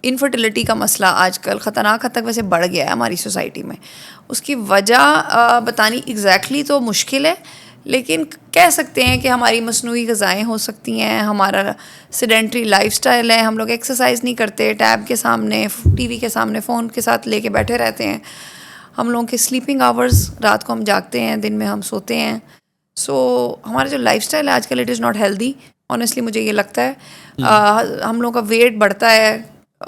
Infertility کا مسئلہ آج کل خطرناک حد تک ویسے بڑھ گیا ہے ہماری سوسائٹی میں. اس کی وجہ بتانی ایگزیکٹلی تو مشکل ہے، لیکن کہہ سکتے ہیں کہ ہماری مصنوعی غذائیں ہو سکتی ہیں، ہمارا سیڈنٹری لائف سٹائل ہے، ہم لوگ ایکسرسائز نہیں کرتے، ٹیب کے سامنے، ٹی وی کے سامنے، فون کے ساتھ لے کے بیٹھے رہتے ہیں. ہم لوگوں کے سلیپنگ آورز، رات کو ہم جاگتے ہیں، دن میں ہم سوتے ہیں. سو ہمارا جو لائف سٹائل ہے آج کل it is not healthy. Honestly مجھے یہ لگتا ہے ہم لوگوں کا ویٹ بڑھتا ہے.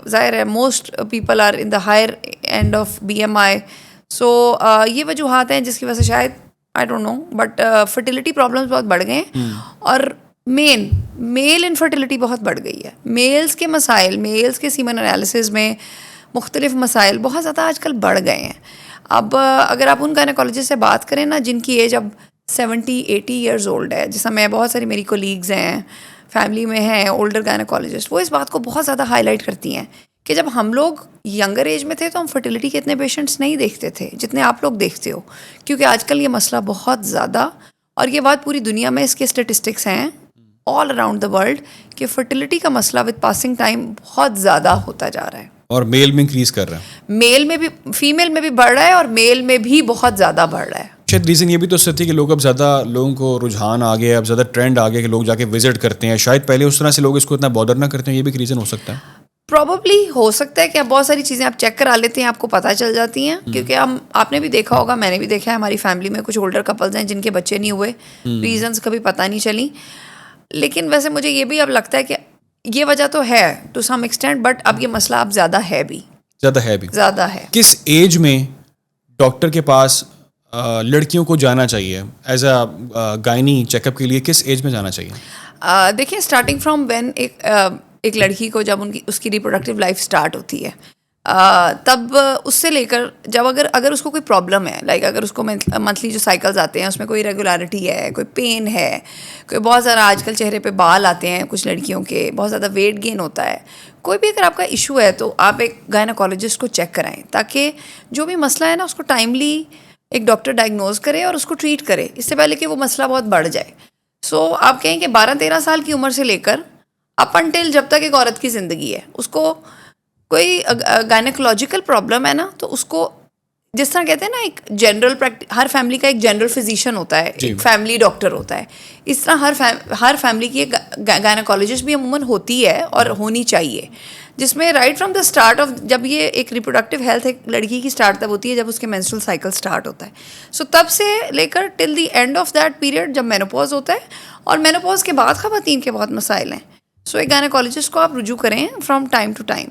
ظاہر ہے most people are in the higher end of BMI. So یہ وجوہات ہیں جس کی وجہ سے شاید I don't know but fertility problems بہت بڑھ گئے ہیں. اور میل انفرٹیلیٹی بہت بڑھ گئی ہے. میلز کے مسائل، میلز کے سیمن انالیسز میں مختلف مسائل بہت زیادہ آج کل بڑھ گئے ہیں. اب اگر آپ ان گائنیکالوجسٹ سے بات کریں نا جن کی ایج اب 70-80 ایئرز اولڈ ہے، جس میں بہت ساری میری کولیگز ہیں، فیملی میں ہیں اولڈر گائنیکالوجسٹ، وہ اس بات کو بہت زیادہ ہائی لائٹ کرتی ہیں کہ جب ہم لوگ ینگر ایج میں تھے تو ہم فرٹیلیٹی کے اتنے پیشنٹس نہیں دیکھتے تھے جتنے آپ لوگ دیکھتے ہو، کیونکہ آج کل یہ مسئلہ بہت زیادہ، اور یہ بات پوری دنیا میں اس کے اسٹیٹسٹکس ہیں آل اراؤنڈ دا ورلڈ کہ فرٹیلیٹی کا مسئلہ وتھ پاسنگ ٹائم بہت زیادہ ہوتا جا رہا ہے. اور میل میں انکریز کر رہا ہے، میل میں بھی، فیمیل میں بھی بڑھ رہا ہے، اور میل میں بھی بہت زیادہ بڑھ رہا ہے. شاید ریزن یہ بھی تو سچ ہے کہ لوگ اب زیادہ، لوگوں کو رجحان آ گیا ہے، اب زیادہ ٹرینڈ آ گیا کہ لوگ جا کے وزٹ کرتے ہیں. شاید پہلے اس طرح سے لوگ اس کو اتنا بادر نہ کرتے ہیں، یہ بھی ایک ریزن ہو سکتا ہے. پروبیبلی ہو سکتا ہے کہ اب بہت ساری چیزیں آپ چیک کرا لیتے ہیں، آپ کو پتہ چل جاتی ہیں. کیونکہ آپ نے بھی دیکھا ہوگا، میں نے بھی دیکھا ہے، ہماری فیملی میں کچھ اولڈر کپلز ہیں جن کے بچے نہیں ہوئے، ریزنز کبھی پتہ نہیں چلی. لیکن ویسے مجھے یہ بھی اب لگتا ہے کہ یہ وجہ تو ہے ٹو سم ایکسٹینٹ، بٹ اب یہ مسئلہ اب زیادہ ہے. زیادہ ہے. کس ایج میں ڈاکٹر کے پاس لڑکیوں کو جانا چاہیے ایز اے گائنی چیک اپ کے لیے؟ کس ایج میں جانا چاہیے؟ دیکھیں اسٹارٹنگ فرام وین ایک لڑکی کو جب اس کی ریپروڈکٹیو لائف اسٹارٹ ہوتی ہے، تب اس سے لے کر جب اگر اس کو کوئی پرابلم ہے، لائک اگر اس کو منتھلی جو سائیکلز آتے ہیں اس میں کوئی ریگولیرٹی ہے، کوئی پین ہے، کوئی بہت زیادہ آج کل چہرے پہ بال آتے ہیں کچھ لڑکیوں کے، بہت زیادہ ویٹ گین ہوتا ہے، کوئی بھی اگر آپ کا ایشو ہے تو آپ ایک گائنیکالوجسٹ کو چیک کرائیں تاکہ جو بھی مسئلہ ہے نا اس کو ٹائملی ایک ڈاکٹر ڈائگنوز کرے اور اس کو ٹریٹ کرے اس سے پہلے کہ وہ مسئلہ بہت بڑھ جائے. سو آپ کہیں کہ 12-13 سال کی عمر سے لے کر اپ انٹل جب تک ایک عورت کی زندگی ہے، اس کو کوئی گائنیکولوجیکل پرابلم ہے نا تو اس کو، جس طرح کہتے ہیں نا ایک جنرل ہر فیملی کا ایک جنرل فزیشین ہوتا ہے، ایک فیملی ڈاکٹر ہوتا ہے، اس طرح ہر فیملی کی ایک گائنیکالوجسٹ بھی عموماً ہوتی ہے اور ہونی چاہیے، جس میں right from the start of جب یہ ایک ریپروڈکٹیو ہیلتھ ایک لڑکی کی اسٹارٹ تب ہوتی ہے جب اس کے مینسٹرل سائیکل اسٹارٹ ہوتا ہے. سو تب سے لے کر till the end of that period جب مینوپوز ہوتا ہے، اور مینوپوز کے بعد خواتین کے بہت مسائل ہیں. سو ایک گائنیکالوجسٹ کو آپ رجوع کریں فرام ٹائم ٹو ٹائم.